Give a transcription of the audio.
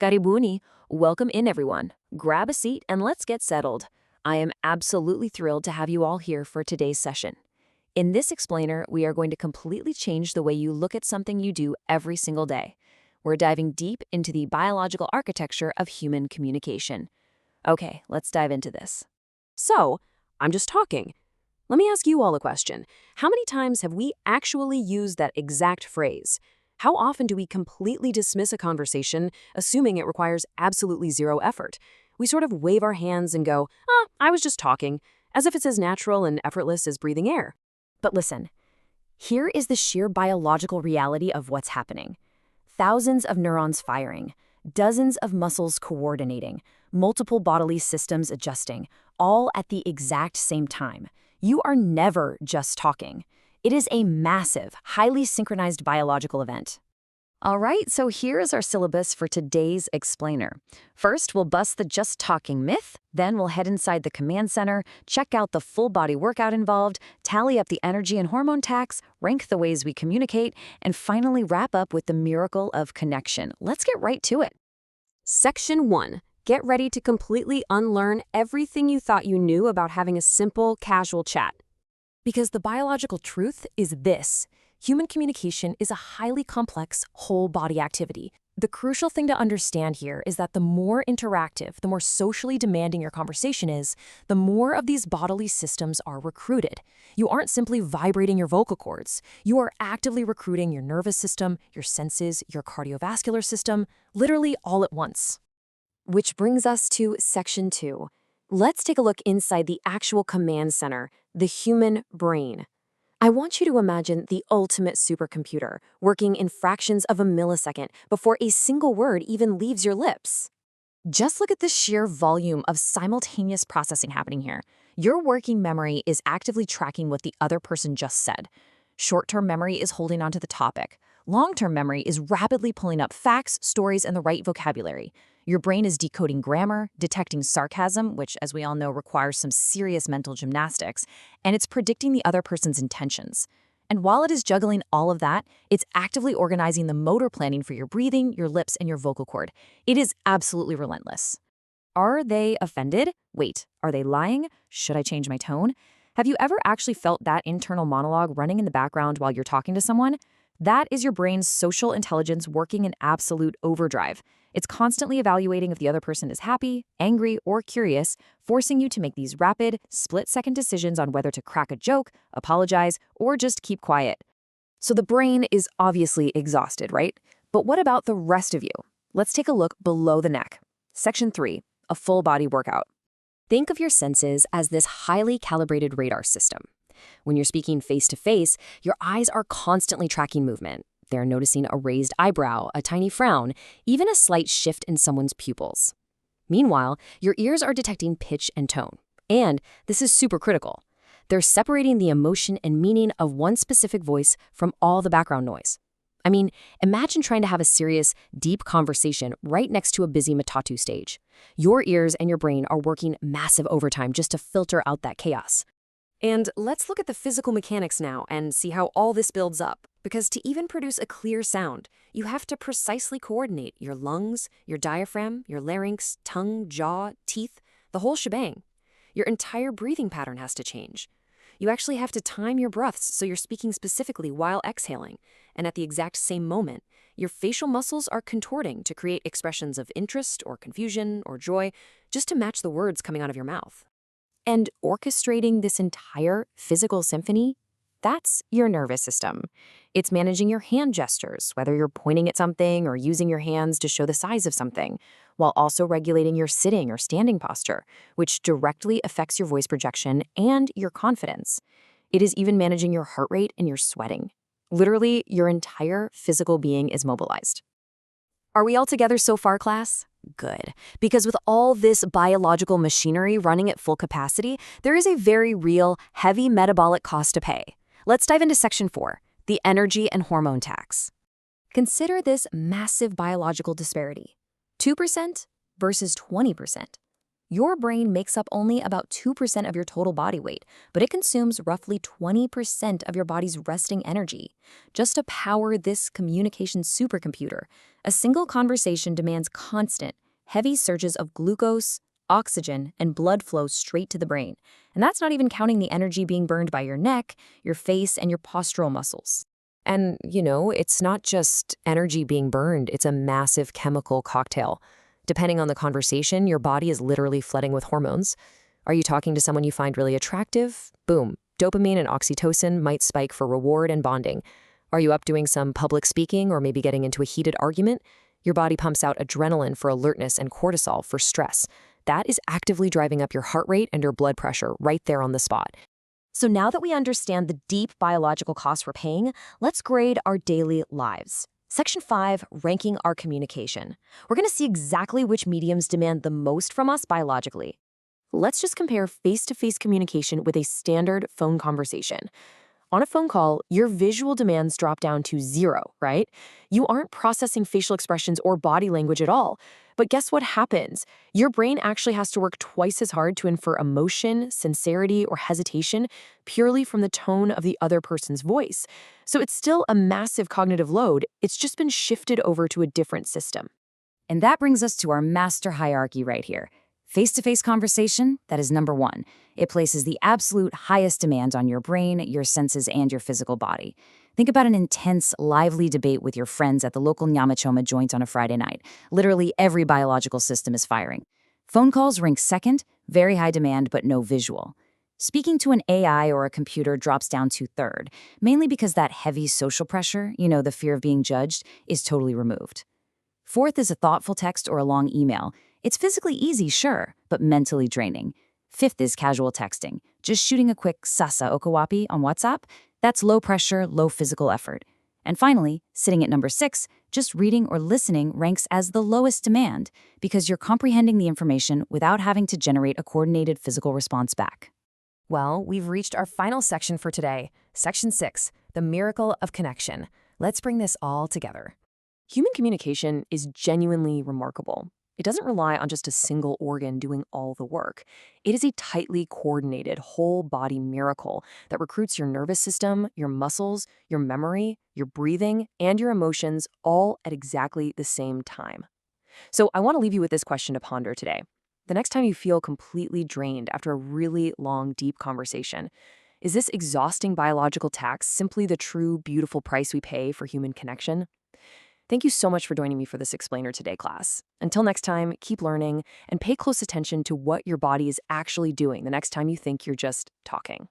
Karibuni. Welcome in, everyone. Grab a seat and let's get settled. I am absolutely thrilled to have you all here for today's session. In this explainer, we are going to completely change the way you look at something you do every single day. We're diving deep into the biological architecture of human communication. Okay, let's dive into this. So, I'm just talking. Let me ask you all a question. How many times have we actually used that exact phrase? How often do we completely dismiss a conversation, assuming it requires absolutely zero effort? We sort of wave our hands and go, I was just talking, as if it's as natural and effortless as breathing air. But listen, here is the sheer biological reality of what's happening. Thousands of neurons firing, dozens of muscles coordinating, multiple bodily systems adjusting, all at the exact same time. You are never just talking. It is a massive, highly synchronized biological event. All right, so here is our syllabus for today's explainer. First, we'll bust the just talking myth, then we'll head inside the command center, check out the full body workout involved, tally up the energy and hormone tax, rank the ways we communicate, and finally wrap up with the miracle of connection. Let's get right to it. Section 1. Get ready to completely unlearn everything you thought you knew about having a simple, casual chat. Because the biological truth is this: human communication is a highly complex, whole-body activity. The crucial thing to understand here is that the more interactive, the more socially demanding your conversation is, the more of these bodily systems are recruited. You aren't simply vibrating your vocal cords. You are actively recruiting your nervous system, your senses, your cardiovascular system, literally all at once. Which brings us to Section 2. Let's take a look inside the actual command center, the human brain. I want you to imagine the ultimate supercomputer working in fractions of a millisecond before a single word even leaves your lips. Just look at the sheer volume of simultaneous processing happening here. Your working memory is actively tracking what the other person just said. Short-term memory is holding on to the topic. Long-term memory is rapidly pulling up facts, stories, and the right vocabulary. Your brain is decoding grammar, detecting sarcasm, which, as we all know, requires some serious mental gymnastics, and it's predicting the other person's intentions. And while it is juggling all of that, it's actively organizing the motor planning for your breathing, your lips, and your vocal cord. It is absolutely relentless. Are they offended? Wait, are they lying? Should I change my tone? Have you ever actually felt that internal monologue running in the background while you're talking to someone? That is your brain's social intelligence working in absolute overdrive. It's constantly evaluating if the other person is happy, angry, or curious, forcing you to make these rapid, split-second decisions on whether to crack a joke, apologize, or just keep quiet. So the brain is obviously exhausted, right? But what about the rest of you? Let's take a look below the neck. Section 3, a full-body workout. Think of your senses as this highly calibrated radar system. When you're speaking face-to-face, your eyes are constantly tracking movement. They're noticing a raised eyebrow, a tiny frown, even a slight shift in someone's pupils. Meanwhile, your ears are detecting pitch and tone. And this is super critical. They're separating the emotion and meaning of one specific voice from all the background noise. I mean, imagine trying to have a serious, deep conversation right next to a busy Matatu stage. Your ears and your brain are working massive overtime just to filter out that chaos. And let's look at the physical mechanics now and see how all this builds up. Because to even produce a clear sound, you have to precisely coordinate your lungs, your diaphragm, your larynx, tongue, jaw, teeth, the whole shebang. Your entire breathing pattern has to change. You actually have to time your breaths so you're speaking specifically while exhaling. And at the exact same moment, your facial muscles are contorting to create expressions of interest or confusion or joy, just to match the words coming out of your mouth. And orchestrating this entire physical symphony, that's your nervous system. It's managing your hand gestures, whether you're pointing at something or using your hands to show the size of something, while also regulating your sitting or standing posture, which directly affects your voice projection and your confidence. It is even managing your heart rate and your sweating. Literally, your entire physical being is mobilized. Are we all together so far, class? Good. Because with all this biological machinery running at full capacity, there is a very real, heavy metabolic cost to pay. Let's dive into Section 4, the energy and hormone tax. Consider this massive biological disparity. 2% versus 20%. Your brain makes up only about 2% of your total body weight, but it consumes roughly 20% of your body's resting energy. Just to power this communication supercomputer, a single conversation demands constant, heavy surges of glucose, oxygen, and blood flow straight to the brain. And that's not even counting the energy being burned by your neck, your face, and your postural muscles. And, it's not just energy being burned, it's a massive chemical cocktail. Depending on the conversation, your body is literally flooding with hormones. Are you talking to someone you find really attractive? Boom, dopamine and oxytocin might spike for reward and bonding. Are you up doing some public speaking or maybe getting into a heated argument? Your body pumps out adrenaline for alertness and cortisol for stress. That is actively driving up your heart rate and your blood pressure right there on the spot. So now that we understand the deep biological costs we're paying, let's grade our daily lives. Section 5, ranking our communication. We're going to see exactly which mediums demand the most from us biologically. Let's just compare face-to-face communication with a standard phone conversation. On a phone call, your visual demands drop down to 0, right? You aren't processing facial expressions or body language at all. But guess what happens? Your brain actually has to work twice as hard to infer emotion, sincerity, or hesitation purely from the tone of the other person's voice. So it's still a massive cognitive load. It's just been shifted over to a different system. And that brings us to our master hierarchy right here. Face-to-face conversation, that is number 1. It places the absolute highest demand on your brain, your senses, and your physical body. Think about an intense, lively debate with your friends at the local Nyamachoma joint on a Friday night. Literally every biological system is firing. Phone calls rank second, very high demand, but no visual. Speaking to an AI or a computer drops down to third, mainly because that heavy social pressure, the fear of being judged, is totally removed. Fourth is a thoughtful text or a long email. It's physically easy, sure, but mentally draining. Fifth is casual texting. Just shooting a quick sasa okawapi on WhatsApp, that's low pressure, low physical effort. And finally, sitting at number 6, just reading or listening ranks as the lowest demand because you're comprehending the information without having to generate a coordinated physical response back. Well, we've reached our final section for today, Section 6, the miracle of connection. Let's bring this all together. Human communication is genuinely remarkable. It doesn't rely on just a single organ doing all the work. It is a tightly coordinated whole-body miracle that recruits your nervous system, your muscles, your memory, your breathing, and your emotions all at exactly the same time. So I want to leave you with this question to ponder today. The next time you feel completely drained after a really long, deep conversation, is this exhausting biological tax simply the true, beautiful price we pay for human connection? Thank you so much for joining me for this Explainer Today class. Until next time, keep learning and pay close attention to what your body is actually doing the next time you think you're just talking.